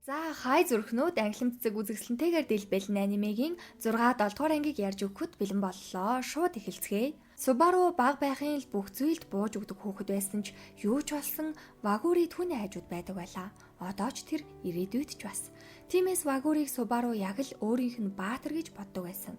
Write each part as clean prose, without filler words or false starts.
За хай зүрхнүүд ангилам цэцэг үзэсгэлэнтэйгээр дэлбэлэн анимегийн 6-7 дугаар ангийг ярьж өгөхөд бэлэн боллоо. Шууд эхэлцгээе. Субару баг байхын л бүх зүйлд бууж өгдөг хүүхэд байсан ч юу ч болсон Вагури түүний хажууд байдаг байлаа. Одоо ч тэр ирээдүйд ч бас. Тиймээс Вагурийг Субару яг л өөрийнх нь баатар гэж боддог байсан.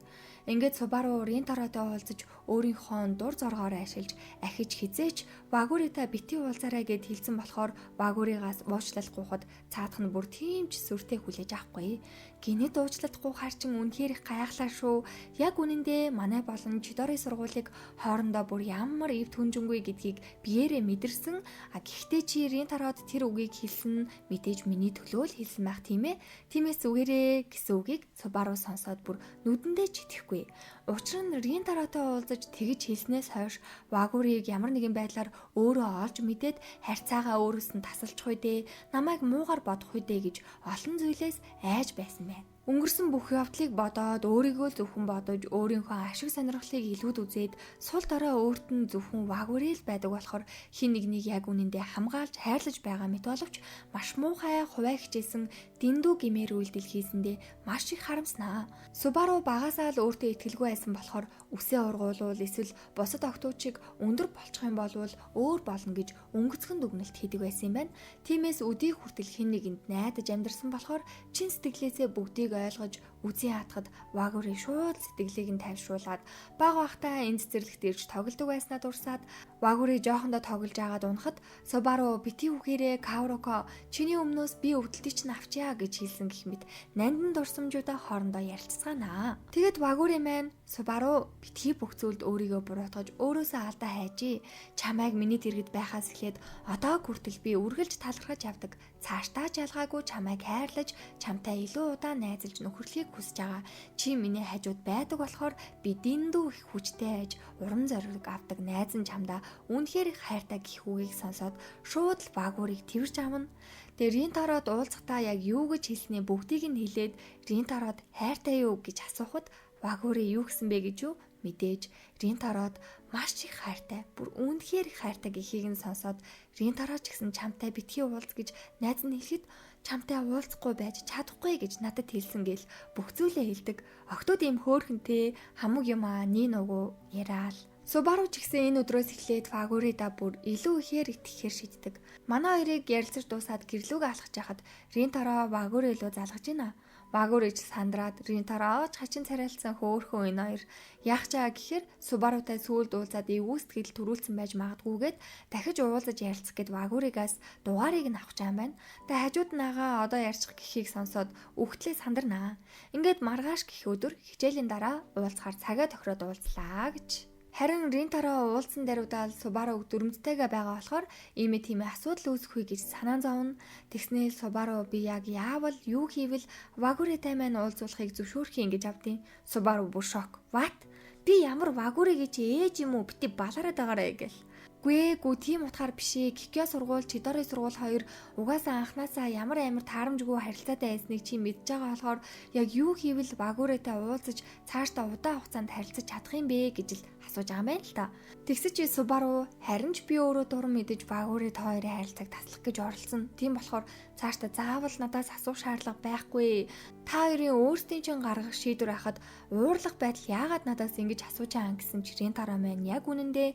Ингээд Субару Ринтаротой уулзаж өөрийнхөө дур зоргоор ашиглаж ахиж хизээч Вагуритай бити уулзаарай гэд хэлсэн болохоор Вагуригаас уучлал гуйхад цаадах нь бүр тийм ч сүртэй хүлээж авахгүй. Гинэд уучлал гуйхаар чин үнэхээр их гайхлаа шүү. Яг үнэндээ манай болон Чидори сургуулийг хоорондоо бүр ямар ив түнжингүй гэдгийг биеэрээ мэдэрсэн. Гэхдээ чи Ринтарод тэр үгийг хэлсэн нь мэдээж миний төлөө л хэлсэн байх тийм ээ. Тиймээс зүгээрээ гэсэн үгийг Субару сонсоод бүр нүдэндээ ч итгэхгүй. Учир нь Ринтаротой уулзаж тэгж хэлснээс хойш Вагурийг ямар нэгэн байдлаар өөрөө олж мэдээд харьцаагаа өөрөөс нь тасалчих үедээ намайг муугар бодох үедээ гэж олон зүйлээс айж байсан байна. Өнгөрсөн бүх явдлыг бодоод өөрийгөө зөвхөн бодож өөрийнхөө ашиг сонирхлыг илүүд үзээд сул дорой өөрт нь зөвхөн Вагури л байдаг болохоор хин нэгнийг яг үнэндээ хамгаалж хайрлаж байгаа мэт боловч маш муухай хуваа хичээсэн дэндүү гэмээр үйлдэл хийсэндээ маш их харамснаа. Субару багасаа л өөртөө итгэлгүй байсан болохоор үсээ ургуулвал эсвэл бусад октоучиг өндөр болчих юм болвол өөр болно гэж өнгөцгөн дүгнэлт хийдэг байсан юм байна. Тиймээс өдий хүртэл хин нэгэнд найдаж амьдарсан болохоор чин сэтгэлээсээ бүгдийг ойлгож үзий хатахад Вагури шууд сэтгэлийг нь тайвшруулад бага бахтаа энэ цэцэрлэгт ирж тоглодог байснаа дурсаад Вагури жоохондоо тоглож агаад унахад Субару бити үхээрээ Кауроко чиний өмнөөс би өвдөлтийг чинь авчяа гэж хэлсэн гэх мэт нандин дурсамжуудаа хоорондоо ярилцгаанаа. Тэгэд Вагури маань Субару бити бүх зүйлд өөрийгөө буруутгаж өөрөөсөө алдаа хайжээ. Чамайг миний дэргэд байхаас эхлээд одоо хүртэл би үргэлж талархаж явдаг. Цаашдаа ч ялгаагүй чамайг хайрлаж, чамтай илүү удаан найзалж нөхөрлөхийг хүсэж байгаа. Чи миний хажууд байдаг болохоор би дэндүү их хүчтэй айж, урам зориг авдаг найз нь чамдаа үнэхээр их хайртай гэх үгийг сонсоод шууд л Вагурийг тэрж авна. Тэгээ Ринтарод уулзахдаа яг юу гэж хэлснээ бүгдийг нь хэлээд Ринтарод хайртай юу гэж асуухад Вагури юу гэсэн бэ гэж юу? Мэдээж Ринтарод маш их хайртай, бүр үнэхээр их хайртай гэхийг нь сонсоод Ринтарод ч гэсэн чамтай битгий уулз гэж найз нь хэлэхэд чамтай уулзахгүй байж чадахгүй гэж надад хэлсэн гээл бүх зүйлээ хэлдэг. Октод ийм хөөхөнтэй хамаг юм нин угу яриал. Субару ч гэсэн энэ өдрөөс эхлээд Вагурида бүр илүү ихээр итгэхээр шийддэг. Манай хоёрыг ярилцаж дуусаад гэрлүүг алхаж яхад Ринтаро Вагури илүү залгаж байна. Вагури ч сандраад Ринтаро хачин царайлцсан хөөхөн энэ хоёр яах чаа гэхээр Субарутай сүүлд уулзаад эвгүй сэтгэл төрүүлсэн байж магадгүйгээд дахиж уулзаж ярилцах гэд Вагуригаас дугаарыг нь авах гэж байна. Тэ хажууд нагаа одоо ярьчих гэхийг сонсоод үхтлээ сандарнаа. Ингээд маргааш гэх өдөр хичээлийн дараа уулзахаар цагаа тохироод уулзлаа гэж. Харин Ринтаро уулзсан даруйдаал Субару дөрмдтэйгээ байгаа болохоор ийм асуудал үүсэхгүй гэж санаан зовно. Тэгснээл Субару би яг яавал юу хийвэл Вагуритай маань уулзуулахыг зөвшөөрөх юм гэж авдیں۔ Субару бүр шок. What? Би ямар Вагури гэж ээж юм уу? Бити балараад байгаарэ гэл. Гү тийм утгаар бишээ. Кикё сургууль, Чидори сургууль хоёр угаасаа анханасаа ямар амар таарамжгүй харилцаатай байсныг чи мэдж байгаа болохоор яг юу хийвэл Вагуритай уулзаж цаашдаа удаан хугацаанд харилцаж чадах юм бэ гэж л асууж байгаа юм байна л та. Тэгсэж Субару харин ч би өөрөө дуран мэдэж Вагури хоёрын харилцааг таслах гэж оролцсон. Тийм болохоор цаашдаа заавал надаас асуух шаардлага байхгүй. Та хоёрын өөрсдийн чинь гаргах шийдвэр байхад уурлах байдал яагаад надаас ингэж асууж байгаа юм гэсэн чи Ринтаро маань яг үнэндээ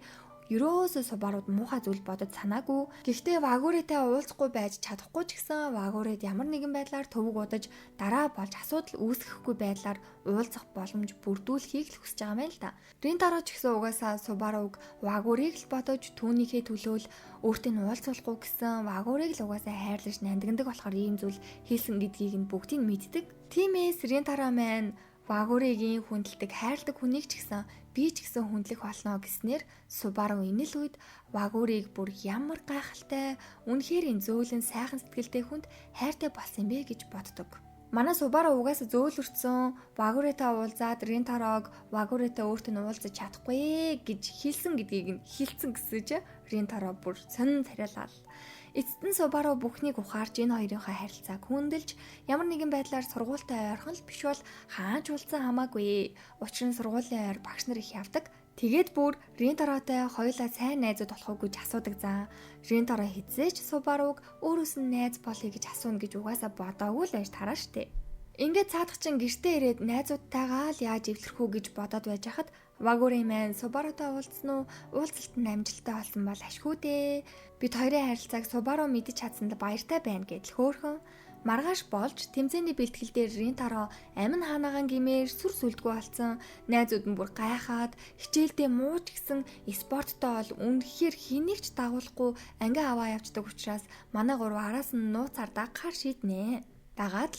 ерөөсөө Субаруд муухай зүйл бодож санаагүй. Гэхдээ Вагуритай уулзахгүй байж чадахгүй ч гэсэн Вагурид ямар нэгэн байдлаар төвөг удаж дараа болж асуудал үүсгэхгүй байдлаар уулзах боломж бүрдүүлэхийг л хүсэж байгаа юм л да. Ринтаро ч гэсэн угаасаа Субаруг Вагурийг л бодож түүнийхээ төлөө л өөртөө нь уулзуулахгүй гэсэн Вагурийг л угаасаа хайрлаж нандиндаг болохоор ийм зүйл хийсэн гэдгийг нь бүгдийг мэддэг. Тиймээс Ринтаро маань Вагуригийн хүндэлдэг хайрладаг хүнийг ч гэсэн би ч гэсэн хүндлэх болно гэснээр Субару энэ л үед Вагурийг бүр ямар гайхалтай, үнэхээр зөөлөн сайхан сэтгэлтэй хүнд хайртай болсон бэ гэж боддог. Манай Субару угаасаа зөөлөрсөн Вагуритай уулзаад Ринтарог Вагуритай өөртөө нь уулзаж чадахгүй гэж хэлсэн гэдгийг нь хэлсэн гэсэн чинь Ринтаро бүр сонин царайлал. Эцэст нь Субару бүхнийг ухаарж энэ хоёрынхаа харилцааг хүндэлж ямар нэгэн байдлаар сургуультай ойрхон л биш бол хаач уулзсан хамаагүй. Учир нь сургуулийн ойр багш нар их явдаг. Тэгээд бүр Ринтаротой хоёулаа сайн найзууд болох уу гэж асуудаг заа. Ринтаро хизээч Субаруг өөрөөс нь найз болъё гэж асууна гэж угаасаа бодоогүй л байж тараа штэ. Ингээд цаадах чинь гэртээ ирээд найзуудтайгаа л яаж эвлэрэх үү гэж бодоод байж хахад Вагури маань Субарутай уулзсан уу? Уулзалт нь амжилттай болсон бол ашгүй дээ. Бид хоёрын харилцааг Субару мэдэж чадсанд баяртай байна гэдэл хөөхөн. Маргааш болж тэмцээний бэлтгэл дээр Ринтаро амин хаанагаан гимээр сүр сүлдгүй болсон. Найзууд нь бүр гайхаад хичээлдээ мууч гисэн спорттой бол үнэхээр хэнийг ч дагуулахгүй анги аваа явцдаг учраас манай гурав араас нь нууцаар дагахаар шийднэ. Дагаад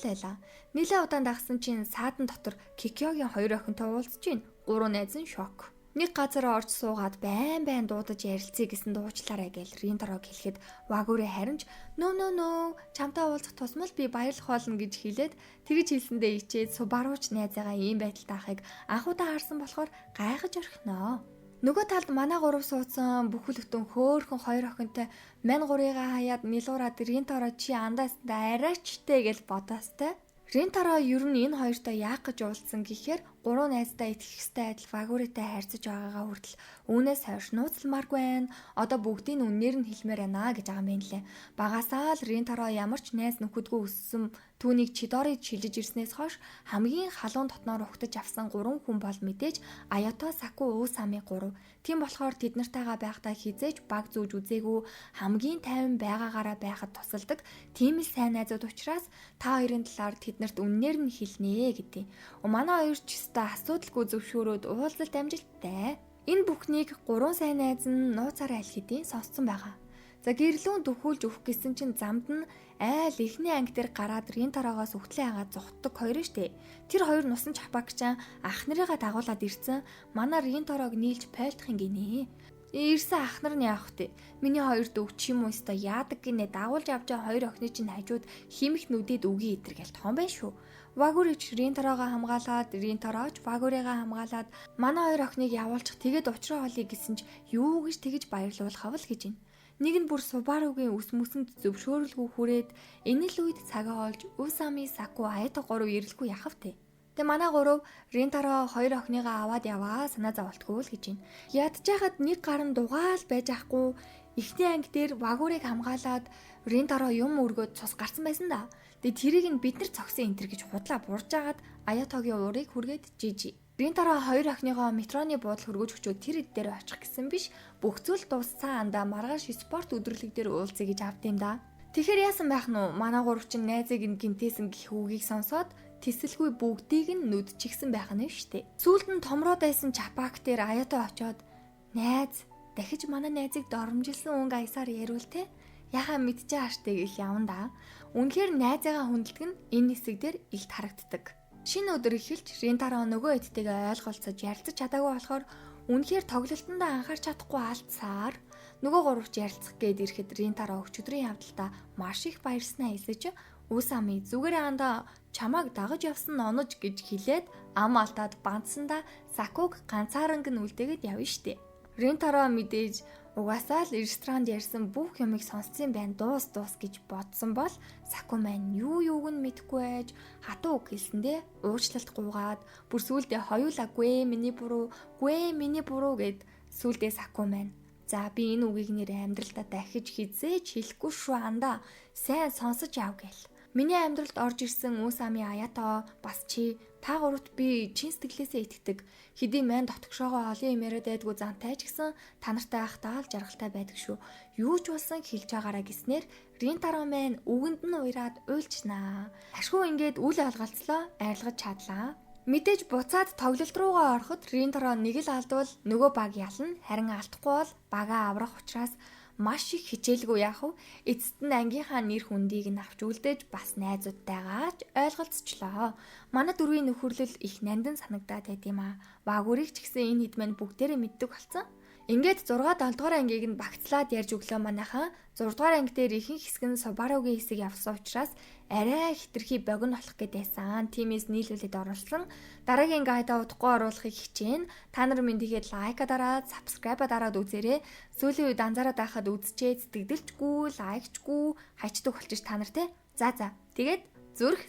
лайла. Нилээ удаан дагсан чинь саадан дотор Кикёгийн хоёр охинтой уулзж гин. Гурван найз нь шок. Нэг газар орж суугаад байн дуудаж ярилцъя гэсэн дуучлаарай гэж Ринтарог хэлэхэд Вагури харин ч нөө чамтай уулзах тусмал би баярлах болно гэж хэлээд тэгж хэлсэндээ ичээд Субаруч найзаагаа ийм байдалтай ахыг анхудаа харсан болохоор гайхаж орхиноо. Нөгөө талд манай гурав суудсан бүхэл бүтэн хөөхөн хоёр охинтой мань гурыгаа хаяад нилуураад Ринтаро чи андаастаа арайчтэй гэж бодоостай. Ринтаро ер нь энэ хоёртой яах гэж уулзсан гэхээр гурван найздаа итгэх ёстой адил Вагуритай харьцаж байгаагаа хүртэл үүнээс хойш нууцламааргүй байна. Одоо бүгдийг үннээр нь хэлмээр байна гэж байгаа юм лээ. Багасаа л Ринтаро ямар ч найз нөхөдгүй өссөн түүнийг Чидорид шилжиж ирснээс хойш хамгийн халуун дотноор угтаж авсан 3 хүн бол мэдээж Аято, Саку, Усами 3. Тийм болохоор тэд нартайгаа байхдаа хизээж баг зүүж үзээгүй хамгийн тайван байгаагаараа байхад тусалдаг. Тийм л сайн найзууд учраас та хоёрын талаар тэднэрт үннээр нь хэлнэ гэдэг. Манай хоёр ч өстой асуудалгүй зөвшөөрөөд уулзалт амжилттай. Энэ бүхнийг 3 сайн найз нь нууцаараа аль хэдийн сонссон байгаа. За гэрлүүн дөхүүлж өгөх гэсэн чинь замд нь айл эхний анги дээр гараад Ринтарогоос үхтлээ хагаад зогтдог хоёр штэ. Тэр хоёр нусан чапагчаан ах нарыгаа дагуулад ирсэн. Манай Ринтарог нийлж пойлдох юм гинэ. Ирсэн ах нар нь явах вэ? Миний хоёр дөвч юм уу өстой яадаг гинэ дагуулж авч байгаа хоёр охины чинь хажууд химих нүдэд үгүй итэр гэл том байх шүү. Вагурич Ринтарогоо хамгаалаад, Ринтароч Вагуригаа хамгаалаад манай хоёр охиныг явуулчих тэгээд уучраа холъё гэсэн ч юу гэж тэгж баярлуулах авал гэж байна. Нэг нь бүр Субаругийн үс мүсэнд зөвшөөрөлгүй хүрээд энэ л үед цагаа олж Усами, Саку, Аято 3 ирэлгүй яхав те. Тэгээ манай гурав Ринтаро хоёр охиныгаа аваад яваа санаа зоволтгүй л гэж байна. Ядчихад нэг гар нь дугаал байж ахгүй эхний анги дээр Вагурыг хамгаалаад Ринтаро юм өргөд цус гарсан байсан да. Тэгээ тэрийг нь бид нар цогсон энтер гэж худлаа бурж агаад Аятогийн уурыг хүргээд жижи. Ринтаро хоёр охиныгоо метроны буудлыг хөргөж өчөөд тэр хэд дээр очих гэсэн биш бүх зүйл дууссан андаа маргааш спорт өдрөлөг дээр уулзъя гэж авд юм да. Тэгэхээр яасан байх нь вэ? Манай гурав чинь найзыг нь гимтээсэн гэх үгийг сонсоод тэсэлгүй бүгдийг нь нүдчихсэн байх нь штэ. Сүүлд нь томроод байсан чапак дээр Аято очоод найз дахиж манай найзыг доромжилсан өнгө аясаар яриул те. Яхаа мэдчихээ хааштай гэх явна да. Үнэхээр найзаагаа хүндэлдэг нь энэ хэсэг дээр илт харагддаг. Шинэ өдөр эхэлж Ринтаро нөгөө эдтэйгээ ойлголцож ярилцаж чадаагүй болохоор үнэхээр тоглолтондоо анхаарч чадахгүй алдсаар нөгөө гуравч ярилцах гээд ирэхэд Ринтаро өчигдрийн явдалтай маш их баярснаа хэлсэж Усами зүгээрээ андаа чамааг дагаж явсан онож гэж хэлээд ам алдаад бандсандаа Сакуг ганцаарнг нь үлдээгээд явна штэ. Ринтаро мэдээж угаасаа л ресторанд ярьсан бүх юмыг сонссон байна дуус гэж бодсон бол Саку маань юуг нь мэдэхгүй байж хатуу үг хэлсэндээ уучлалт гуугаад бүр сүулдэ хоёулаа гүй миний буруу гэд сүулдэ Саку маань за би энэ үгийг нэр амьдралдаа дахиж хизээж хэлэхгүй шүү андаа сайн сонсож яв гээл. Миний амьдралд орж ирсэн Усами Аято бас чи та гуравт би чин сэтгэлээсээ итгэдэг. Хэдий мань дотгошоогоо олон юм яриад байдгүй зантай ч гэсэн та нартай байхдаа л жаргалтай байдаг шүү. Юу ч болсон хэлж байгаараа гэснээр Ринтаро маань үгэнд нь уяраад уйлчнаа. Ашгүй ингээд үл алгалцлоо арилгаж чадлаа. Мэдээж буцаад тоглолт руугаа ороход Ринтаро нэг л алдвал нөгөө баг ялна. Харин алдахгүй бол багаа аврах учраас маш их хичээлгүй яах вэ? Эцэст нь ангийнхаа нэр хүндийг нь авч үлдээж бас найзуудтайгаа ч ойлголцчлоо. Манай дөрвийн нөхөрлөл их нандин санагдаад байт юм аа. Вагурыг ч гэсэн энэ хэд маань бүгдээрээ мэддэг болсон. Ингээд 6 7 дугаар ангийг нь багцлаад ярьж өглөө манайхаа 6 дугаар анги дээр ихэнх хэсэг нь Субаругийн хэсэг явсан учраас арай хитрхи богино болох гээд байсан. Тимээс нийлүүлээд оруулсан. Дараагийн гайдаа удахгүй оруулахыг хичээн. Та нар минийгээ лайка дараад, subscribe дараад үзээрэй. Сүүлийн үед анзаараад байхад үзчээ сэтгэлдэлчгүй, лайкчгүй, хайчдаг болчих та нар те. За. Тэгээд зүрх